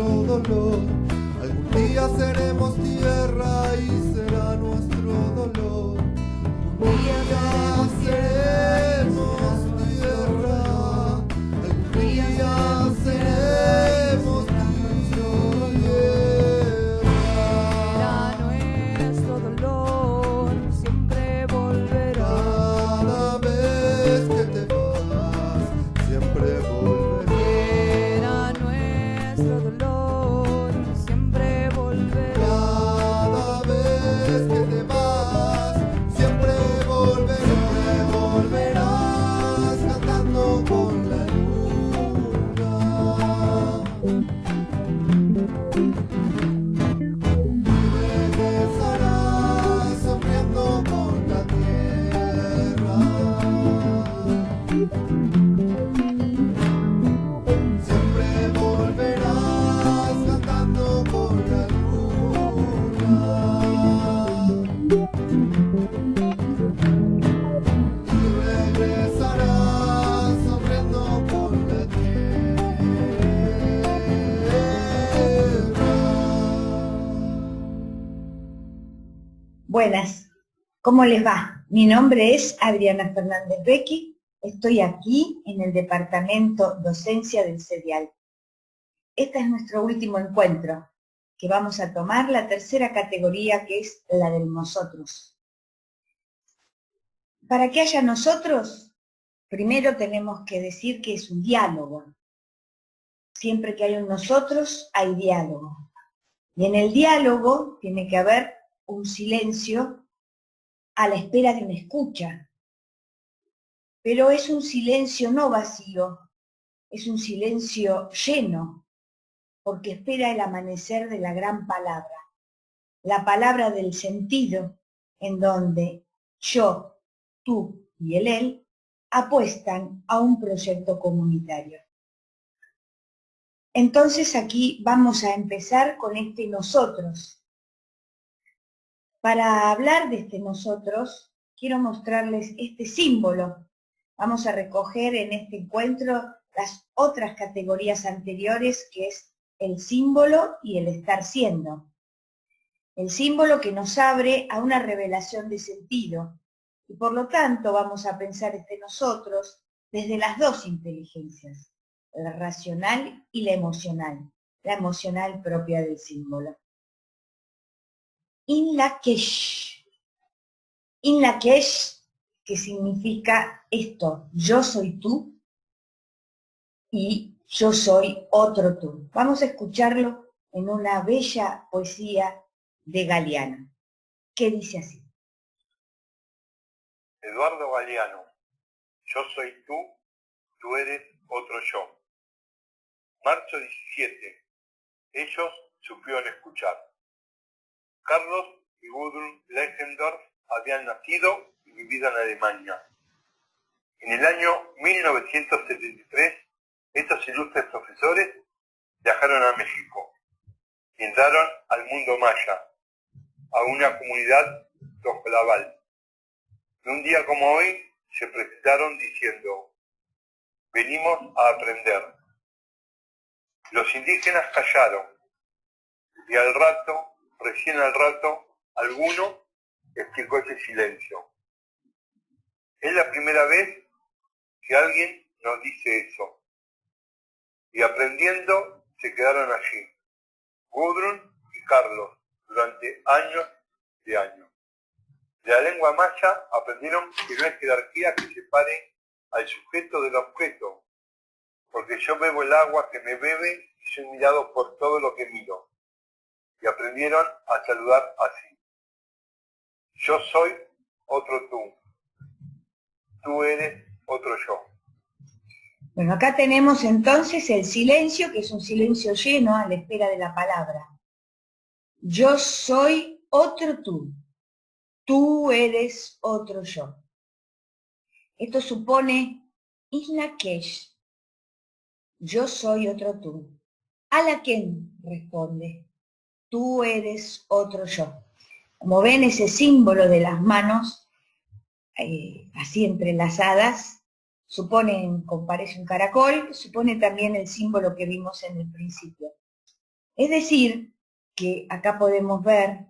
nuestro dolor. Algún día seremos tierra y será nuestro dolor. Algún día seremos tierra, algún día seremos tierra. Nuestro dolor siempre volverá. Cada vez que te vas, siempre volverá. Nuestro dolor siempre volverá. Cada vez que te vas, siempre volverás cantando con la luna. Y regresarás sonriendo con la tierra. Siempre volverás cantando con la luna. Y regresarás sonriendo con la tierra. Buenas, ¿cómo les va? Mi nombre es Adriana Fernández Becchi, estoy aquí en el Departamento Docencia del CEDIAL. Este es nuestro último encuentro, que vamos a tomar la tercera categoría, que es la del nosotros. Para que haya nosotros, primero tenemos que decir que es un diálogo. Siempre que hay un nosotros, hay diálogo. Y en el diálogo tiene que haber un silencio a la espera de una escucha. Pero es un silencio no vacío, es un silencio lleno, porque espera el amanecer de la gran palabra, la palabra del sentido, en donde yo, tú y el él apuestan a un proyecto comunitario. Entonces aquí vamos a empezar con este nosotros. Para hablar de este nosotros, quiero mostrarles este símbolo. Vamos a recoger en este encuentro las otras categorías anteriores, que es el símbolo y el estar siendo. El símbolo que nos abre a una revelación de sentido. Y por lo tanto vamos a pensar este nosotros desde las dos inteligencias, la racional y la emocional propia del símbolo. In Lakesh, que significa esto, yo soy tú y yo soy otro tú. Vamos a escucharlo en una bella poesía de Galeano, que dice así. Eduardo Galeano, yo soy tú, tú eres otro yo. Marzo 17, ellos supieron escuchar. Carlos y Gudrun Leichendorf habían nacido y vivido en Alemania. En el año 1973, estos ilustres profesores viajaron a México y entraron al mundo maya, a una comunidad tojolabal. Y un día como hoy se presentaron diciendo, venimos a aprender. Los indígenas callaron y recién al rato, alguno explicó ese silencio. Es la primera vez que alguien nos dice eso. Y aprendiendo se quedaron allí, Gudrun y Carlos, durante años de años. De la lengua maya aprendieron que no hay jerarquía que separe al sujeto del objeto, porque yo bebo el agua que me bebe y soy mirado por todo lo que miro. Y aprendieron a saludar así. Yo soy otro tú. Tú eres otro yo. Bueno, acá tenemos entonces el silencio, que es un silencio lleno a la espera de la palabra. Yo soy otro tú. Tú eres otro yo. Esto supone Islakesh. Yo soy otro tú. Alaken responde. Tú eres otro yo. Como ven, ese símbolo de las manos, así entrelazadas, parece un caracol, supone también el símbolo que vimos en el principio. Es decir, que acá podemos ver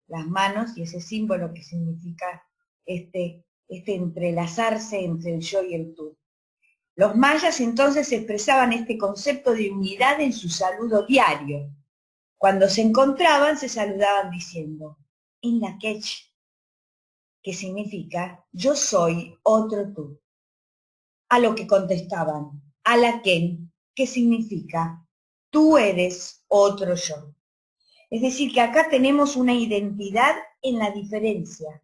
las manos y ese símbolo que significa este entrelazarse entre el yo y el tú. Los mayas entonces expresaban este concepto de unidad en su saludo diario. Cuando se encontraban se saludaban diciendo, Inlakech, que significa yo soy otro tú. A lo que contestaban, Alaken, que significa tú eres otro yo. Es decir, que acá tenemos una identidad en la diferencia.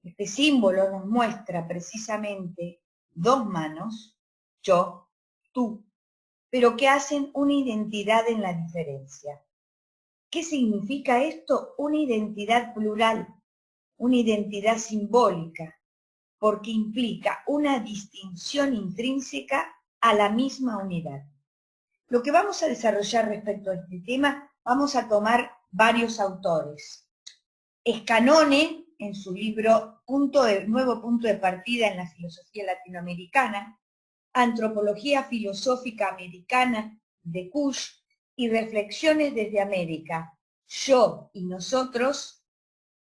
Este símbolo nos muestra precisamente dos manos, yo, tú, pero que hacen una identidad en la diferencia. ¿Qué significa esto? Una identidad plural, una identidad simbólica, porque implica una distinción intrínseca a la misma unidad. Lo que vamos a desarrollar respecto a este tema, vamos a tomar varios autores. Scanone, en su libro Nuevo punto de partida en la filosofía latinoamericana, Antropología filosófica americana de Kush y Reflexiones desde América, Yo y nosotros,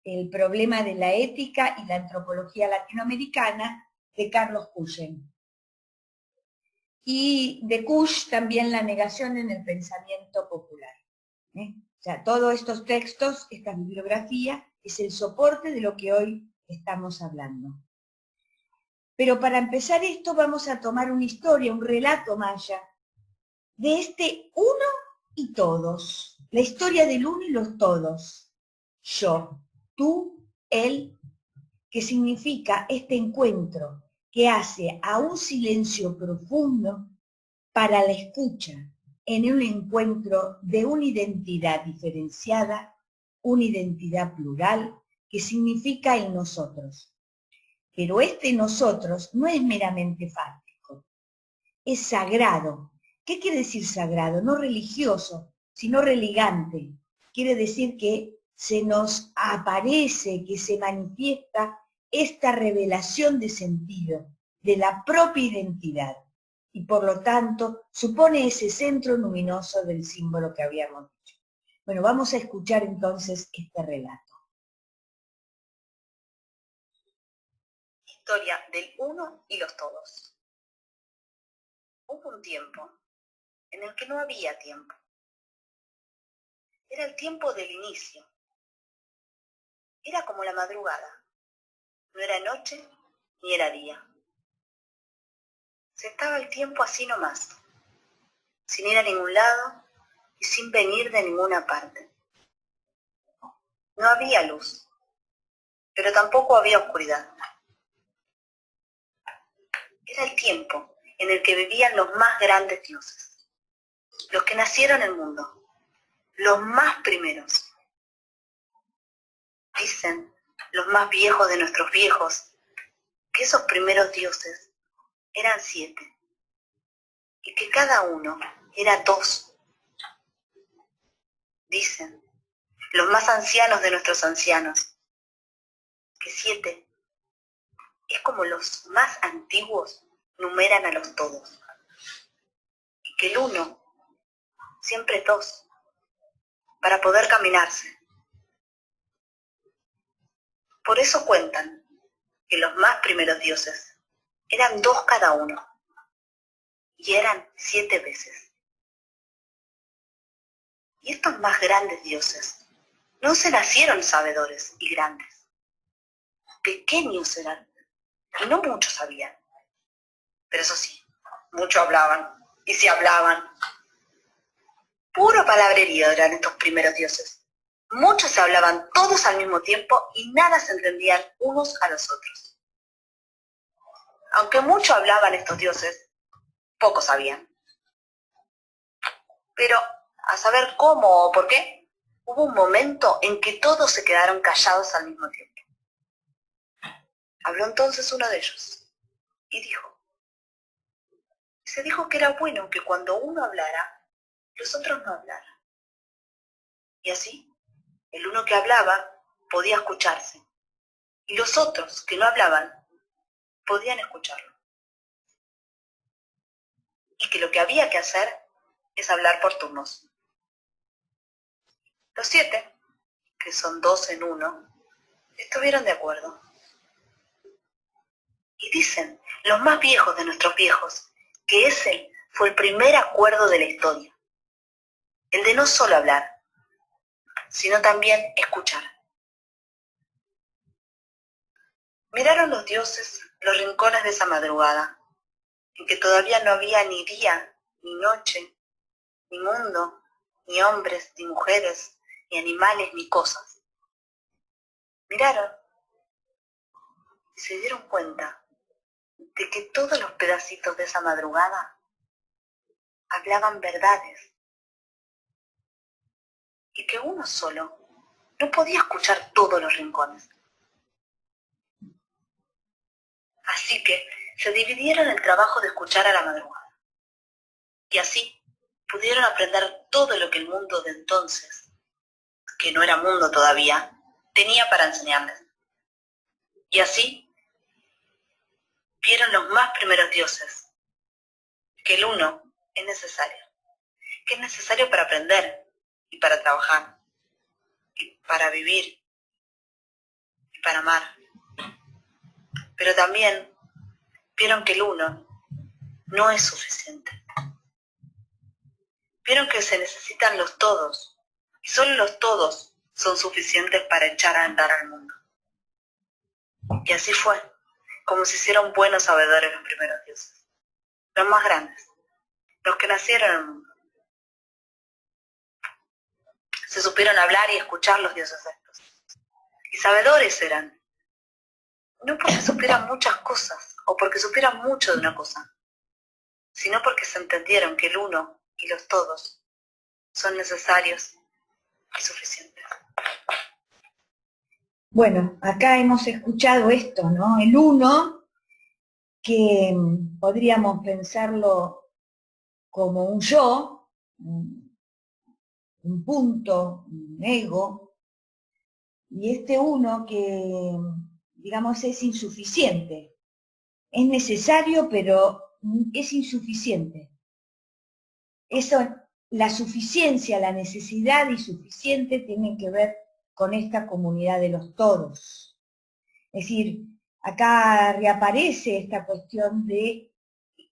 el problema de la ética y la antropología latinoamericana, de Carlos Cushen. Y de Kush también La negación en el pensamiento popular. O sea, todos estos textos, esta bibliografía, es el soporte de lo que hoy estamos hablando. Pero para empezar esto vamos a tomar una historia, un relato maya, de este uno y todos. La historia del uno y los todos. Yo, tú, él, que significa este encuentro que hace a un silencio profundo para la escucha, en un encuentro de una identidad diferenciada, una identidad plural, que significa el nosotros. Pero este nosotros no es meramente fáctico, es sagrado. ¿Qué quiere decir sagrado? No religioso, sino religante. Quiere decir que se nos aparece, que se manifiesta esta revelación de sentido, de la propia identidad. Y por lo tanto supone ese centro luminoso del símbolo que habíamos dicho. Bueno, vamos a escuchar entonces este relato. Historia del uno y los todos. Hubo un tiempo en el que no había tiempo. Era el tiempo del inicio. Era como la madrugada. No era noche ni era día. Se estaba el tiempo así nomás, sin ir a ningún lado y sin venir de ninguna parte. No había luz, pero tampoco había oscuridad. Era el tiempo en el que vivían los más grandes dioses, los que nacieron en el mundo, los más primeros. Dicen los más viejos de nuestros viejos que esos primeros dioses eran 7 y que cada uno era 2. Dicen los más ancianos de nuestros ancianos que 7 es como los más antiguos numeran a los todos, y que el 1 siempre es 2, para poder caminarse. Por eso cuentan que los más primeros dioses eran 2 cada uno, y eran 7 veces. Y estos más grandes dioses no se nacieron sabedores y grandes. Pequeños eran, y no muchos sabían. Pero eso sí, mucho hablaban, y si hablaban. Puro palabrerío eran estos primeros dioses. Muchos se hablaban todos al mismo tiempo y nada se entendían unos a los otros. Aunque mucho hablaban estos dioses, poco sabían. Pero, a saber cómo o por qué, hubo un momento en que todos se quedaron callados al mismo tiempo. Habló entonces uno de ellos y se dijo que era bueno que cuando uno hablara, los otros no hablaran. Y así, el uno que hablaba podía escucharse, y los otros que no hablaban podían escucharlo. Y que lo que había que hacer es hablar por turnos. Los 7, que son 2 en 1, estuvieron de acuerdo. Y dicen los más viejos de nuestros viejos que ese fue el primer acuerdo de la historia. El de no solo hablar, sino también escuchar. Miraron los dioses los rincones de esa madrugada, en que todavía no había ni día, ni noche, ni mundo, ni hombres, ni mujeres, ni animales, ni cosas. Miraron y se dieron cuenta de que todos los pedacitos de esa madrugada hablaban verdades y que uno solo no podía escuchar todos los rincones. Así que se dividieron el trabajo de escuchar a la madrugada. Y así pudieron aprender todo lo que el mundo de entonces, que no era mundo todavía, tenía para enseñarles. Y así vieron los más primeros dioses, que el uno es necesario, que es necesario para aprender y para trabajar, y para vivir y para amar. Pero también vieron que el uno no es suficiente. Vieron que se necesitan los todos, y solo los todos son suficientes para echar a andar al mundo. Y así fue, como se hicieron buenos sabedores los primeros dioses, los más grandes, los que nacieron en el mundo. Se supieron hablar y escuchar los dioses estos. Y sabedores eran, no porque supieran muchas cosas, o porque supieran mucho de una cosa, sino porque se entendieron que el uno y los todos son necesarios y suficientes. Bueno, acá hemos escuchado esto, ¿no? El uno, que podríamos pensarlo como un yo, un punto, un ego, y este uno que, digamos, es insuficiente. Es necesario, pero es insuficiente. Eso, la suficiencia, la necesidad y suficiente tienen que ver con esta comunidad de los todos. Es decir, acá reaparece esta cuestión de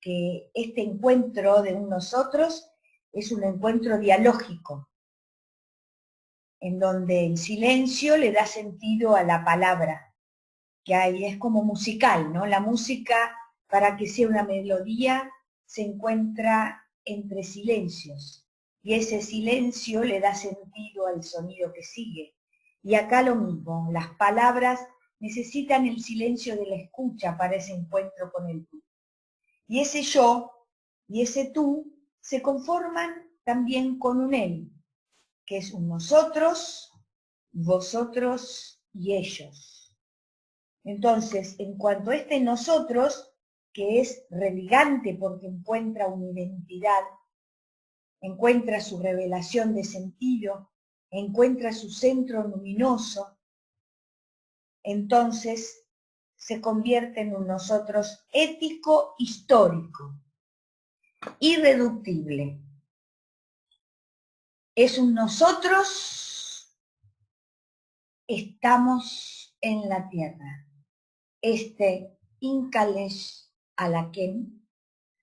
que este encuentro de un nosotros es un encuentro dialógico, en donde el silencio le da sentido a la palabra, que hay, es como musical, ¿no? La música, para que sea una melodía, se encuentra entre silencios, y ese silencio le da sentido al sonido que sigue. Y acá lo mismo, las palabras necesitan el silencio de la escucha para ese encuentro con el tú. Y ese yo y ese tú se conforman también con un él, que es un nosotros, vosotros y ellos. Entonces, en cuanto a este nosotros, que es religante porque encuentra una identidad, encuentra su revelación de sentido, encuentra su centro luminoso, entonces se convierte en un nosotros ético histórico, irreductible. Es un nosotros, estamos en la tierra. Este Incalesh Alaquén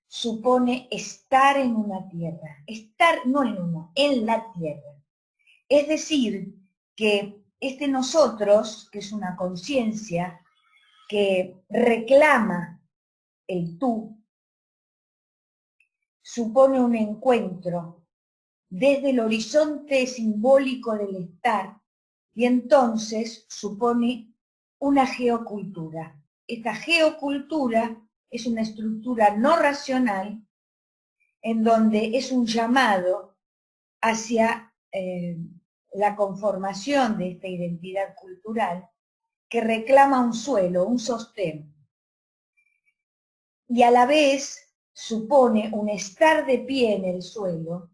supone estar en una tierra, estar no en uno, en la tierra. Es decir, que este nosotros, que es una conciencia que reclama el tú, supone un encuentro desde el horizonte simbólico del estar, y entonces supone una geocultura. Esta geocultura es una estructura no racional en donde es un llamado hacia la conformación de esta identidad cultural que reclama un suelo, un sostén, y a la vez supone un estar de pie en el suelo.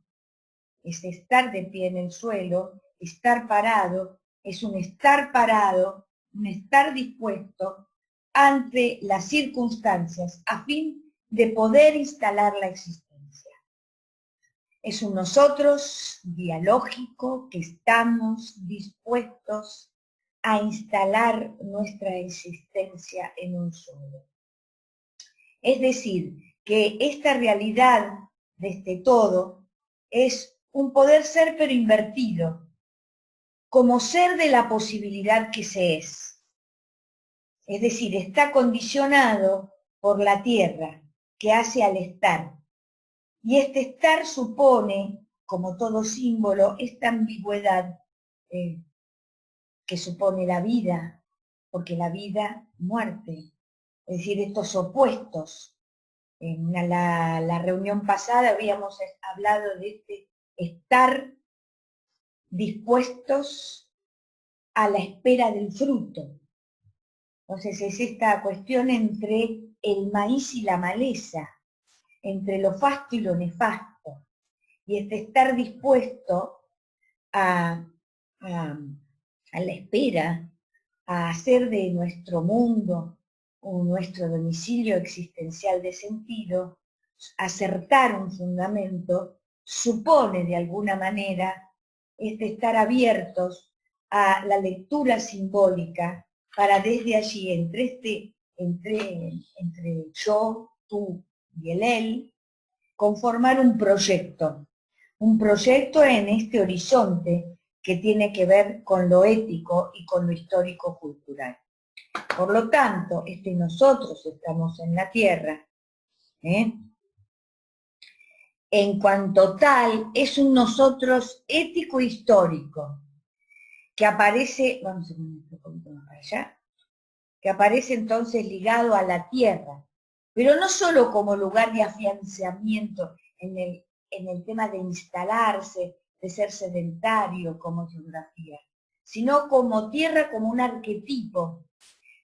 Ese estar de pie en el suelo, estar parado, es un estar parado, un estar dispuesto ante las circunstancias a fin de poder instalar la existencia. Es un nosotros dialógico que estamos dispuestos a instalar nuestra existencia en un solo. Es decir, que esta realidad de este todo es un poder ser pero invertido, como ser de la posibilidad que se es. Es decir, está condicionado por la tierra, que hace al estar. Y este estar supone, como todo símbolo, esta ambigüedad que supone la vida, porque la vida, muerte. Es decir, estos opuestos. En la reunión pasada habíamos hablado de este estar dispuestos a la espera del fruto. Entonces es esta cuestión entre el maíz y la maleza, entre lo fasto y lo nefasto, y este estar dispuesto a la espera, a hacer de nuestro mundo o nuestro domicilio existencial de sentido, acertar un fundamento, supone de alguna manera este estar abiertos a la lectura simbólica para desde allí, entre yo, tú y el él, conformar un proyecto en este horizonte que tiene que ver con lo ético y con lo histórico-cultural. Por lo tanto, nosotros estamos en la Tierra, en cuanto tal, es un nosotros ético-histórico, que aparece, vamos a poner un poquito más para allá, que aparece entonces ligado a la Tierra, pero no solo como lugar de afianzamiento en el tema de instalarse, de ser sedentario como geografía, sino como tierra, como un arquetipo,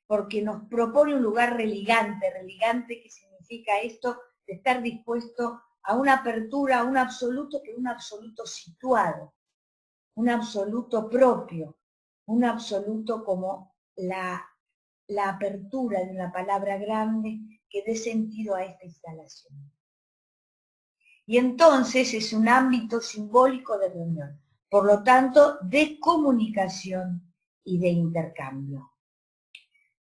porque nos propone un lugar religante que significa esto de estar dispuesto a una apertura, a un absoluto, pero un absoluto situado, un absoluto propio, un absoluto como la apertura de una palabra grande que dé sentido a esta instalación. Y entonces es un ámbito simbólico de reunión, por lo tanto, de comunicación y de intercambio.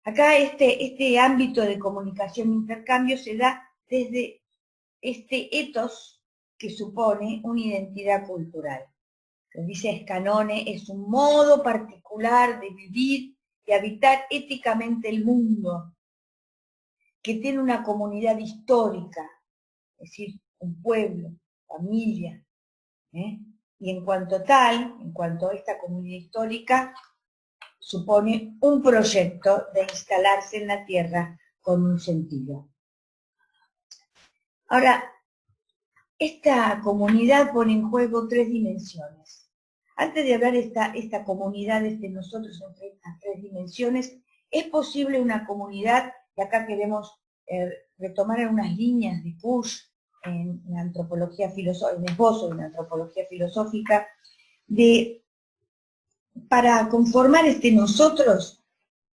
Acá este ámbito de comunicación e intercambio se da desde este etos que supone una identidad cultural. Lo dice Scanone, es un modo particular de vivir y habitar éticamente el mundo, que tiene una comunidad histórica, es decir, un pueblo, familia, y en cuanto a esta comunidad histórica, supone un proyecto de instalarse en la Tierra con un sentido. Ahora, esta comunidad pone en juego tres dimensiones. Antes de hablar de esta comunidad, nosotros entre estas tres dimensiones, es posible una comunidad, y acá queremos retomar algunas líneas de Kusch en antropología filosófica, en esbozo de una antropología filosófica, para conformar nosotros,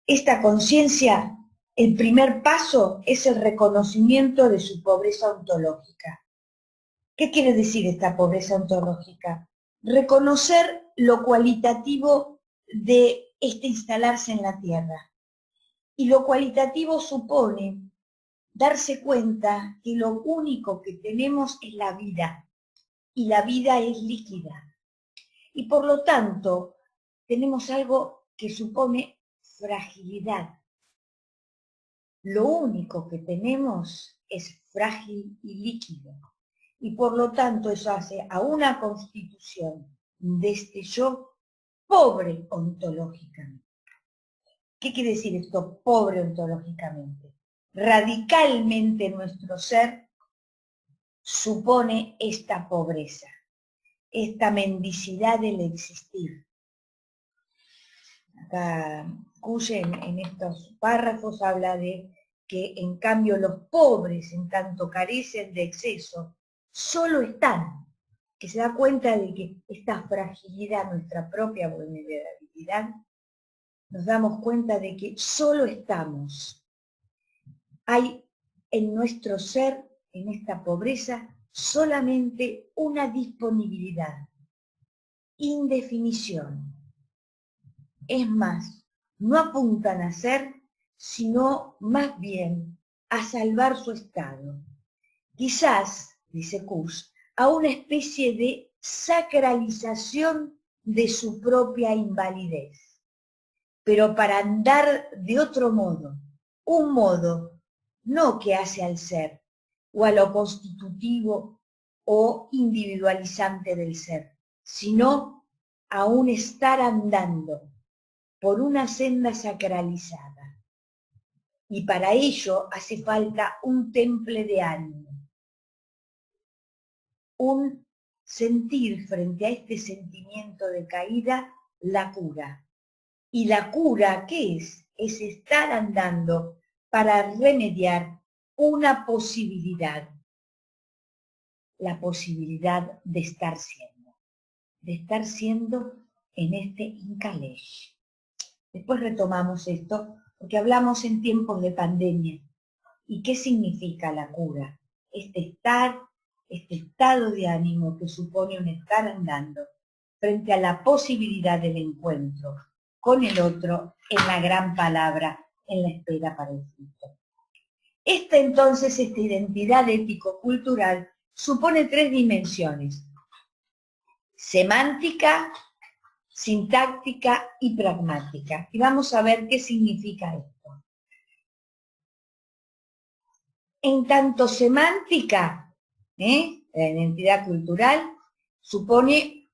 esta conciencia, el primer paso es el reconocimiento de su pobreza ontológica. ¿Qué quiere decir esta pobreza ontológica? Reconocer lo cualitativo de instalarse en la Tierra. Y lo cualitativo supone darse cuenta que lo único que tenemos es la vida, y la vida es líquida. Y por lo tanto, tenemos algo que supone fragilidad. Lo único que tenemos es frágil y líquido. Y por lo tanto eso hace a una constitución de este yo pobre ontológicamente. ¿Qué quiere decir esto, pobre ontológicamente? Radicalmente nuestro ser supone esta pobreza, esta mendicidad del existir. Acá Kusch en estos párrafos habla de que en cambio los pobres, en tanto carecen de exceso, solo están, que se da cuenta de que esta fragilidad, nuestra propia vulnerabilidad, nos damos cuenta de que solo estamos. Hay en nuestro ser, en esta pobreza, solamente una disponibilidad, indefinición. Es más, no apuntan a ser, sino más bien a salvar su estado. Quizás, dice Kusch, a una especie de sacralización de su propia invalidez, pero para andar de otro modo, un modo no que hace al ser o a lo constitutivo o individualizante del ser, sino a un estar andando por una senda sacralizada. Y para ello hace falta un temple de ánimo, un sentir frente a este sentimiento de caída la cura. ¿Y la cura qué es? Es estar andando para remediar una posibilidad, la posibilidad de estar siendo en este Inkalesh. Después retomamos esto porque hablamos en tiempos de pandemia. ¿Y qué significa la cura? Este estado de ánimo que supone un estar andando frente a la posibilidad del encuentro con el otro en la gran palabra, en la espera para el fruto. Esta identidad ético-cultural supone tres dimensiones: semántica, sintáctica y pragmática. Y vamos a ver qué significa esto. En tanto semántica, la identidad cultural supone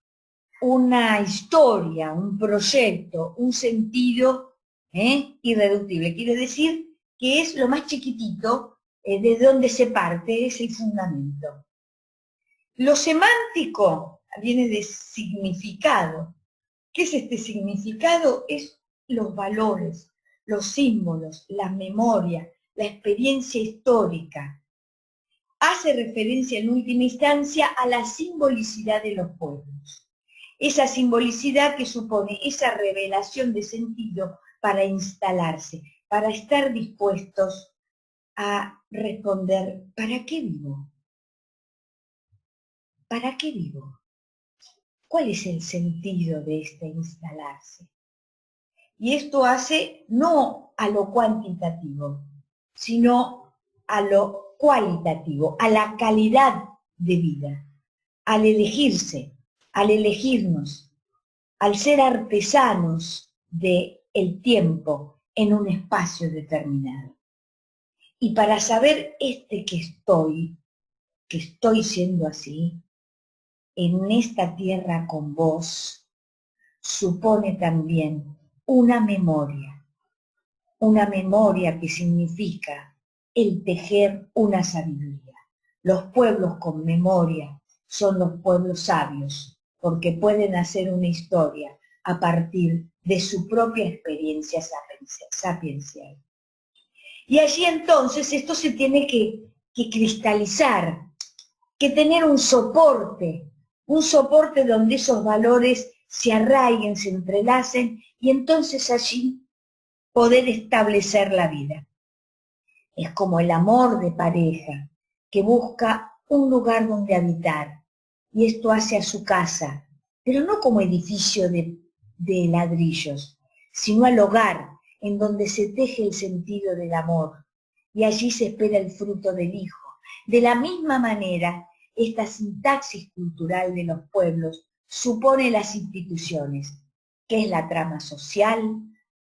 una historia, un proyecto, un sentido irreductible. Quiere decir que es lo más chiquitito, de donde se parte, es el fundamento. Lo semántico viene de significado. ¿Qué es este significado? Es los valores, los símbolos, la memoria, la experiencia histórica. Hace referencia en última instancia a la simbolicidad de los pueblos. Esa simbolicidad que supone esa revelación de sentido para instalarse, para estar dispuestos a responder: ¿para qué vivo? ¿Para qué vivo? ¿Cuál es el sentido de este instalarse? Y esto hace no a lo cuantitativo, sino a lo cualitativo, a la calidad de vida, al elegirse, al elegirnos, al ser artesanos del tiempo en un espacio determinado. Y para saber que estoy siendo así, en esta tierra con vos, supone también una memoria que significa el tejer una sabiduría. Los pueblos con memoria son los pueblos sabios, porque pueden hacer una historia a partir de su propia experiencia sapiencial. Y allí entonces esto se tiene que cristalizar, que tener un soporte donde esos valores se arraiguen, se entrelacen, y entonces allí poder establecer la vida. Es como el amor de pareja, que busca un lugar donde habitar, y esto hace a su casa, pero no como edificio de ladrillos, sino al hogar en donde se teje el sentido del amor, y allí se espera el fruto del hijo. De la misma manera, esta sintaxis cultural de los pueblos supone las instituciones, que es la trama social,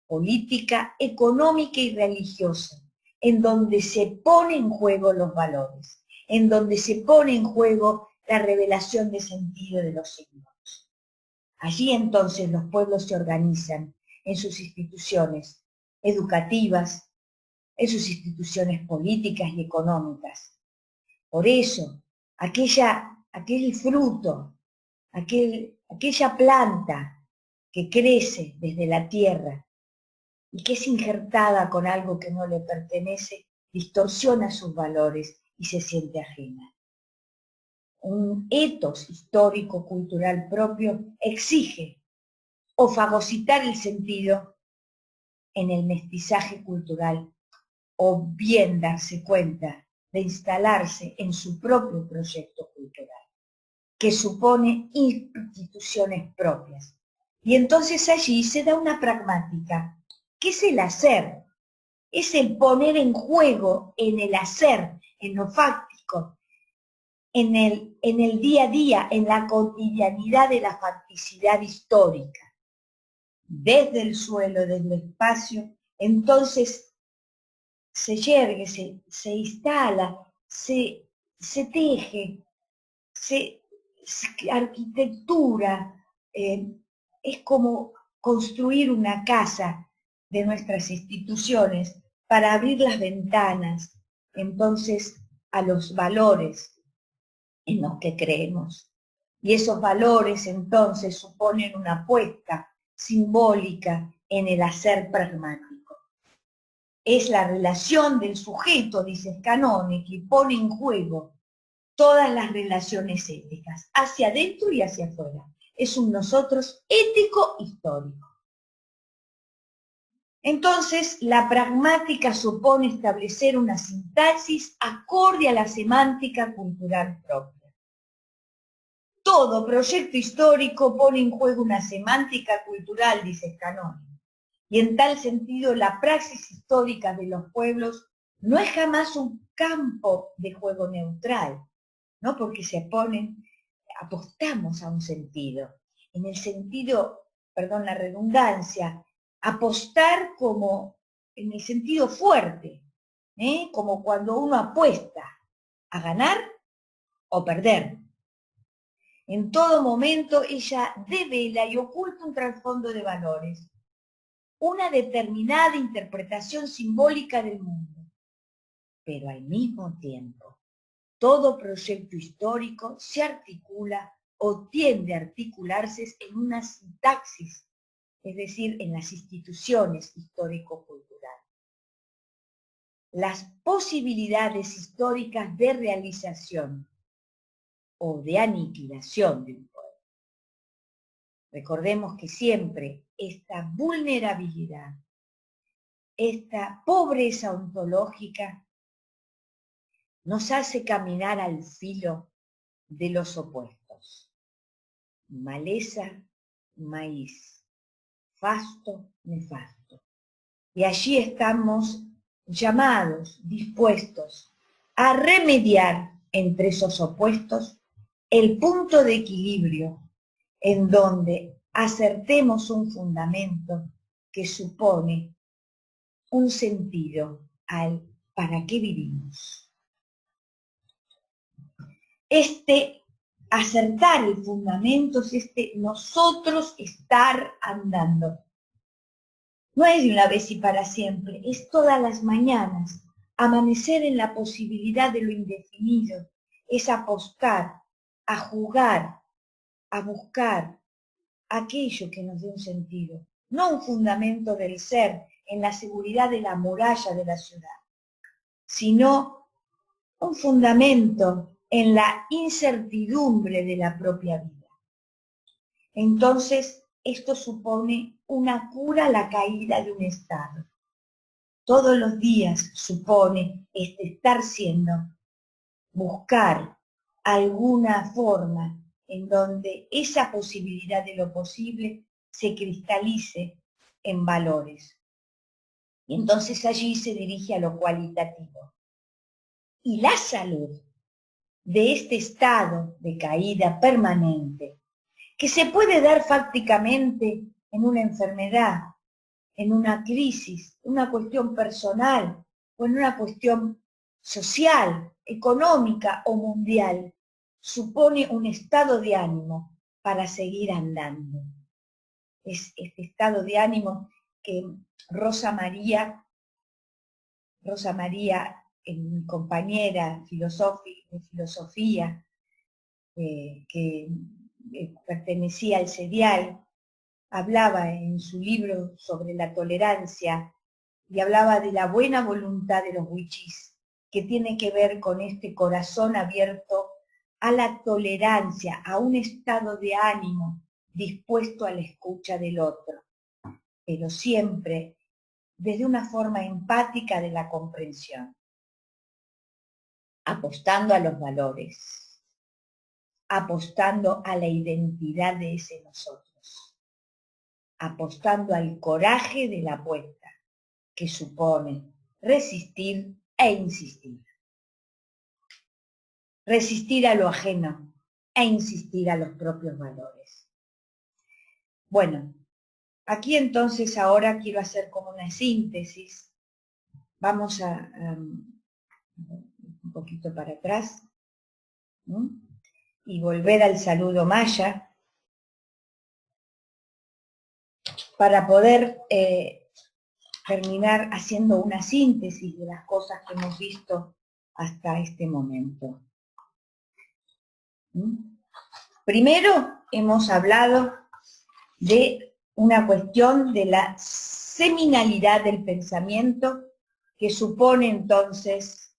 política, económica y religiosa, en donde se pone en juego los valores, en donde se pone en juego la revelación de sentido de los signos. Allí entonces los pueblos se organizan en sus instituciones educativas, en sus instituciones políticas y económicas. Por eso, aquel fruto, aquella planta que crece desde la tierra y que es injertada con algo que no le pertenece, distorsiona sus valores y se siente ajena. Un etos histórico-cultural propio exige o fagocitar el sentido en el mestizaje cultural, o bien darse cuenta de instalarse en su propio proyecto cultural, que supone instituciones propias. Y entonces allí se da una pragmática, que es el hacer, es el poner en juego en el hacer, en lo fáctico, en el día a día, en la cotidianidad de la facticidad histórica, desde el suelo, desde el espacio. Entonces se yergue, se instala, se teje, se arquitectura, es como construir una casa de nuestras instituciones para abrir las ventanas, entonces, a los valores en los que creemos. Y esos valores, entonces, suponen una apuesta simbólica en el hacer pragmático. Es la relación del sujeto, dice Scanone, que pone en juego todas las relaciones éticas, hacia adentro y hacia afuera. Es un nosotros ético histórico. Entonces, la pragmática supone establecer una sintaxis acorde a la semántica cultural propia. Todo proyecto histórico pone en juego una semántica cultural, dice Scanone. Y en tal sentido, la praxis histórica de los pueblos no es jamás un campo de juego neutral, ¿no? Porque apostamos a un sentido. En el sentido, perdón la redundancia, apostar como en el sentido fuerte, como cuando uno apuesta a ganar o perder. En todo momento ella devela y oculta un trasfondo de valores, una determinada interpretación simbólica del mundo. Pero al mismo tiempo, todo proyecto histórico se articula o tiende a articularse en una sintaxis, es decir, en las instituciones histórico-culturales. Las posibilidades históricas de realización o de aniquilación de un pueblo. Recordemos que siempre esta vulnerabilidad, esta pobreza ontológica, nos hace caminar al filo de los opuestos. Maleza, maíz, fasto, nefasto. Y allí estamos llamados, dispuestos a remediar entre esos opuestos el punto de equilibrio en donde acertemos un fundamento que supone un sentido al ¿para qué vivimos? Acertar el fundamento es nosotros estar andando. No es de una vez y para siempre, es todas las mañanas, amanecer en la posibilidad de lo indefinido, es apostar, a jugar, a buscar aquello que nos dé un sentido, no un fundamento del ser en la seguridad de la muralla de la ciudad, sino un fundamento en la incertidumbre de la propia vida. Entonces, esto supone una cura a la caída de un estado. Todos los días supone estar siendo, buscar alguna forma en donde esa posibilidad de lo posible se cristalice en valores. Y entonces allí se dirige a lo cualitativo. Y la salud de este estado de caída permanente, que se puede dar fácticamente en una enfermedad, en una crisis, una cuestión personal o en una cuestión social, económica o mundial, supone un estado de ánimo para seguir andando. Es este estado de ánimo que Rosa María, mi compañera de filosofía, que pertenecía al CEDIAL, hablaba en su libro sobre la tolerancia y hablaba de la buena voluntad de los wichís, que tiene que ver con este corazón abierto a la tolerancia, a un estado de ánimo dispuesto a la escucha del otro, pero siempre desde una forma empática de la comprensión. apostando a los valores, apostando a la identidad de ese nosotros, apostando al coraje de la apuesta, que supone resistir e insistir. Resistir a lo ajeno e insistir a los propios valores. Bueno, aquí entonces ahora quiero hacer como una síntesis. Vamos a un poquito para atrás, ¿no? Y volver al saludo maya para poder terminar haciendo una síntesis de las cosas que hemos visto hasta este momento. Primero hemos hablado de una cuestión de la seminalidad del pensamiento que supone entonces,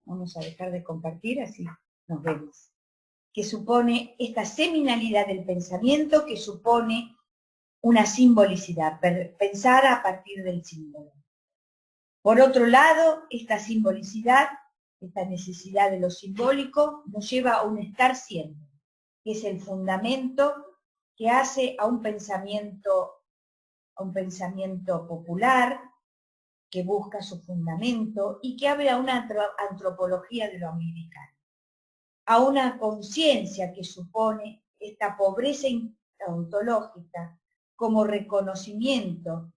vamos a dejar de compartir así nos vemos, que supone esta seminalidad del pensamiento que supone una simbolicidad, pensar a partir del símbolo. Por otro lado, esta simbolicidad, esta necesidad de lo simbólico, nos lleva a un estar siendo, que es el fundamento que hace a un pensamiento popular, que busca su fundamento y que abre a una antropología de lo anglicano, a una conciencia que supone esta pobreza ontológica como reconocimiento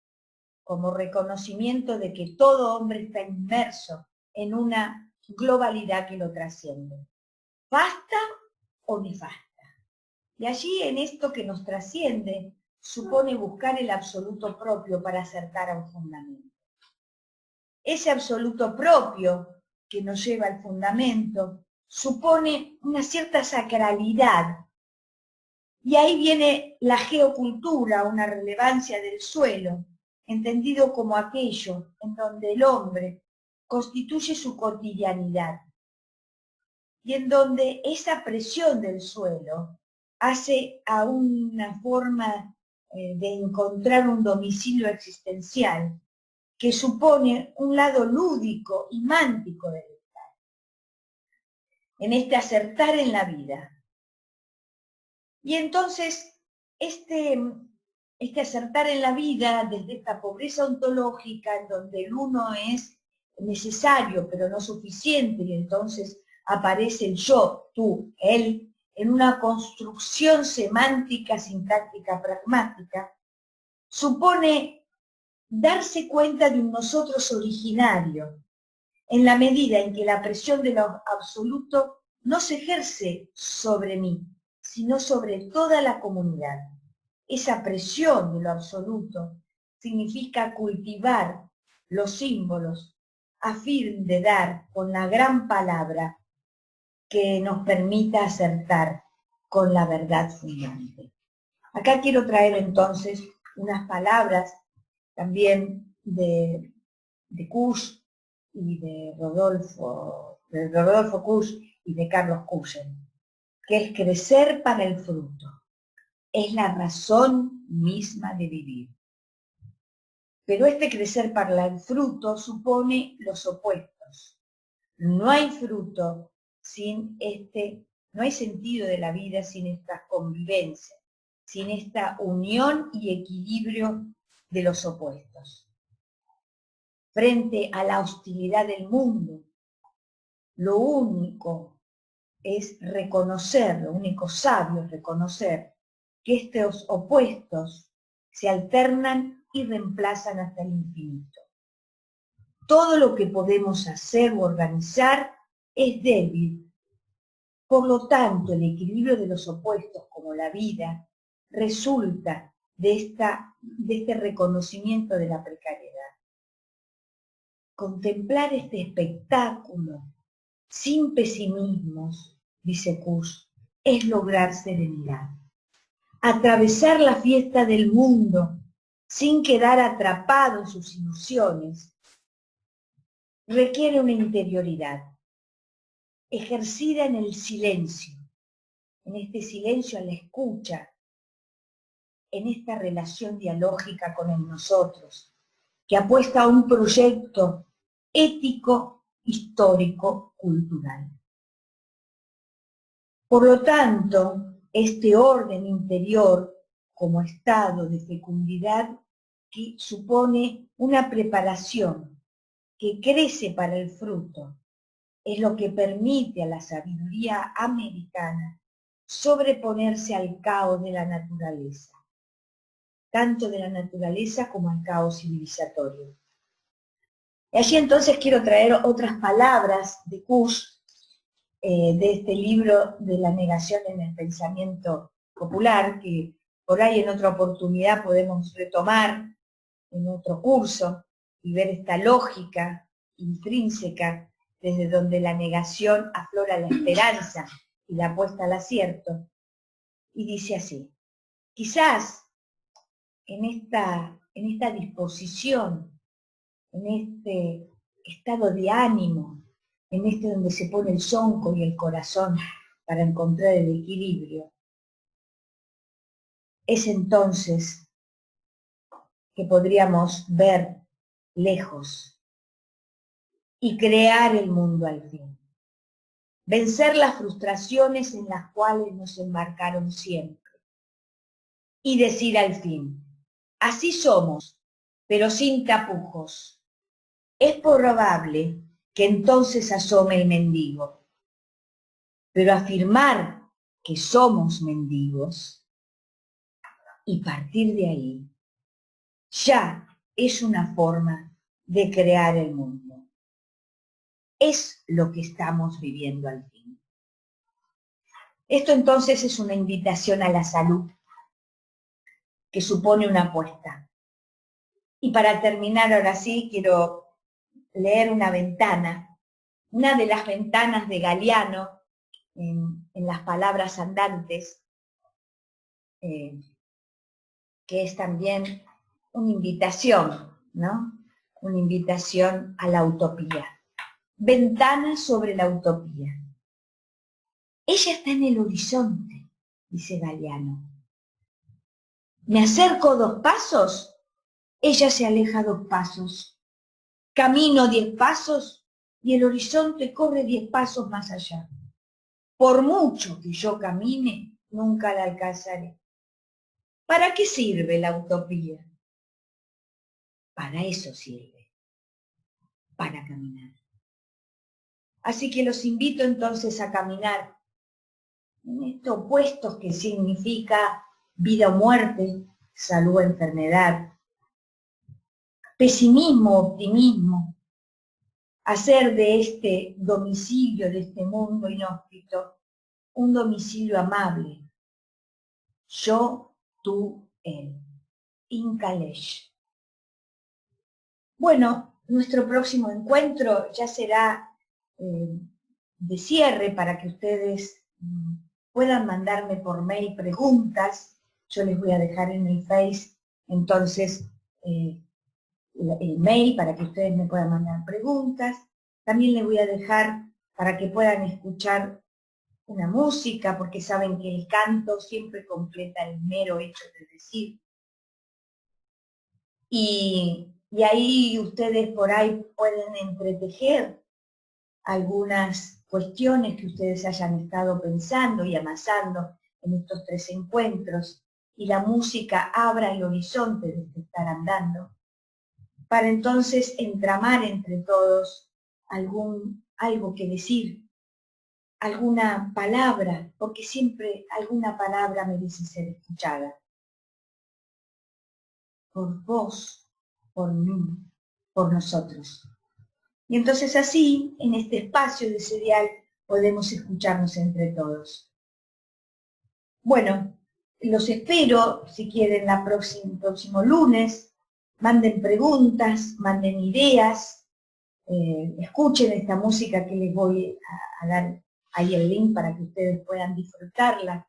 de que todo hombre está inmerso en una globalidad que lo trasciende. ¿Basta o nefasta? Y allí en esto que nos trasciende, supone buscar el absoluto propio para acertar a un fundamento. Ese absoluto propio que nos lleva al fundamento supone una cierta sacralidad. Y ahí viene la geocultura, una relevancia del suelo, entendido como aquello en donde el hombre constituye su cotidianidad y en donde esa presión del suelo hace a una forma de encontrar un domicilio existencial que supone un lado lúdico y mántico del estar. En este acertar en la vida. Y entonces, este acertar en la vida desde esta pobreza ontológica en donde el uno es necesario pero no suficiente y entonces aparece el yo, tú, él, en una construcción semántica, sintáctica, pragmática, supone darse cuenta de un nosotros originario, en la medida en que la presión de lo absoluto no se ejerce sobre mí, sino sobre toda la comunidad. Esa presión de lo absoluto significa cultivar los símbolos a fin de dar con la gran palabra que nos permita acertar con la verdad fundante. Acá quiero traer entonces unas palabras también de Kusch y de Rodolfo Kusch y de Carlos Kuschen, que es crecer para el fruto. Es la razón misma de vivir. Pero este crecer para el fruto supone los opuestos. No hay fruto sin no hay sentido de la vida sin esta convivencia, sin esta unión y equilibrio de los opuestos. Frente a la hostilidad del mundo, lo único es reconocer, lo único sabio es reconocer que estos opuestos se alternan y reemplazan hasta el infinito. Todo lo que podemos hacer u organizar es débil. Por lo tanto, el equilibrio de los opuestos, como la vida, resulta de este reconocimiento de la precariedad. Contemplar este espectáculo sin pesimismos, dice Kusch, es lograr serenidad. Atravesar la fiesta del mundo sin quedar atrapado en sus ilusiones requiere una interioridad ejercida en el silencio, en este silencio a la escucha, en esta relación dialógica con el nosotros, que apuesta a un proyecto ético histórico-cultural. Por lo tanto, este orden interior como estado de fecundidad que supone una preparación que crece para el fruto, es lo que permite a la sabiduría americana sobreponerse al caos de la naturaleza, tanto de la naturaleza como al caos civilizatorio. Y allí entonces quiero traer otras palabras de Kusch, de este libro de la negación en el pensamiento popular, que por ahí en otra oportunidad podemos retomar en otro curso y ver esta lógica intrínseca desde donde la negación aflora la esperanza y la apuesta al acierto. Y dice así: quizás en esta disposición, en este estado de ánimo, en este donde se pone el zonco y el corazón para encontrar el equilibrio, es entonces que podríamos ver lejos y crear el mundo al fin. Vencer las frustraciones en las cuales nos embarcaron siempre. Y decir al fin: así somos, pero sin tapujos. Es probable que entonces asome el mendigo. Pero afirmar que somos mendigos y partir de ahí ya es una forma de crear el mundo. Es lo que estamos viviendo al fin. Esto entonces es una invitación a la salud, que supone una apuesta. Y para terminar ahora sí, quiero leer una ventana, una de las ventanas de Galeano en las palabras andantes, que es también una invitación, ¿no? Una invitación a la utopía. Ventana sobre la utopía. Ella está en el horizonte, dice Galeano. Me acerco 2 pasos, ella se aleja 2 pasos. Camino 10 pasos y el horizonte corre 10 pasos más allá. Por mucho que yo camine, nunca la alcanzaré. ¿Para qué sirve la utopía? Para eso sirve, para caminar. Así que los invito entonces a caminar en estos opuestos que significa vida o muerte, salud o enfermedad, pesimismo, optimismo, hacer de este domicilio, de este mundo inhóspito, un domicilio amable. Yo, tú, él. Incalesh. Bueno, nuestro próximo encuentro ya será de cierre para que ustedes puedan mandarme por mail preguntas. Yo les voy a dejar en el Face, entonces, el mail para que ustedes me puedan mandar preguntas. También les voy a dejar para que puedan escuchar una música, porque saben que el canto siempre completa el mero hecho de decir. Y ahí ustedes por ahí pueden entretejer algunas cuestiones que ustedes hayan estado pensando y amasando en estos 3 encuentros, y la música abra el horizonte de estar andando, para entonces entramar entre todos algo que decir, alguna palabra, porque siempre alguna palabra merece ser escuchada. Por vos, por mí, por nosotros. Y entonces así, en este espacio de serial, podemos escucharnos entre todos. Bueno, los espero, si quieren, el próximo lunes. Manden preguntas, manden ideas, escuchen esta música que les voy a dar ahí el link para que ustedes puedan disfrutarla,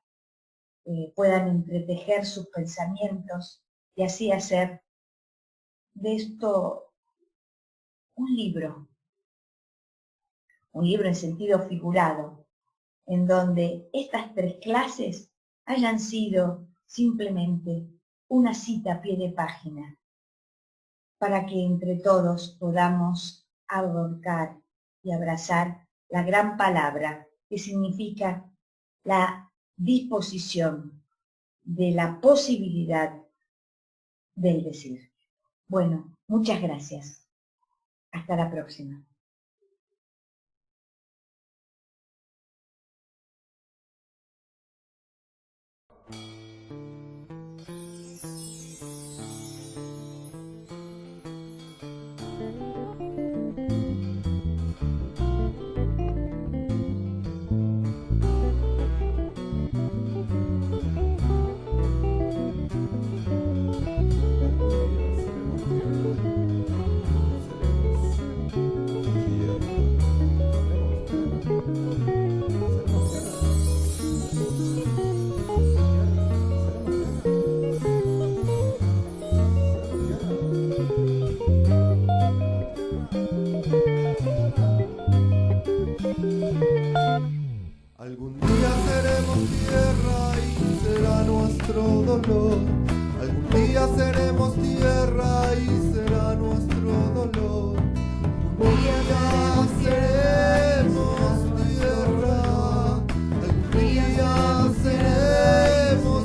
puedan entretejer sus pensamientos y así hacer de esto un libro en sentido figurado, en donde estas 3 clases hayan sido simplemente una cita a pie de página, para que entre todos podamos abordar y abrazar la gran palabra, que significa la disposición de la posibilidad del decir. Bueno, muchas gracias. Hasta la próxima. Algún día seremos tierra y será nuestro dolor. Algún día seremos tierra y será nuestro dolor. Algún día seremos tierra. Algún día seremos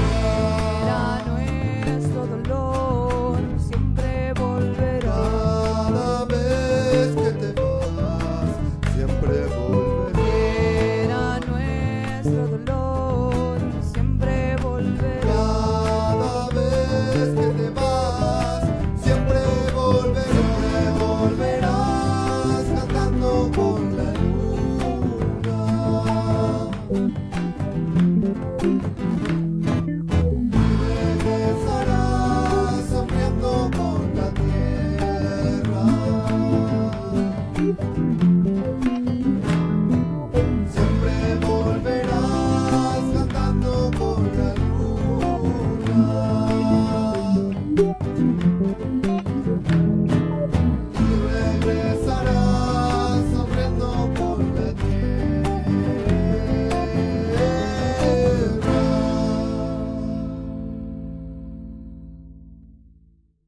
Será nuestro dolor, siempre volverá. Cada vez que te vas, siempre volveré. Será nuestro dolor, siempre volverá. Cada vez que te vas, siempre volverás cantando con la luna.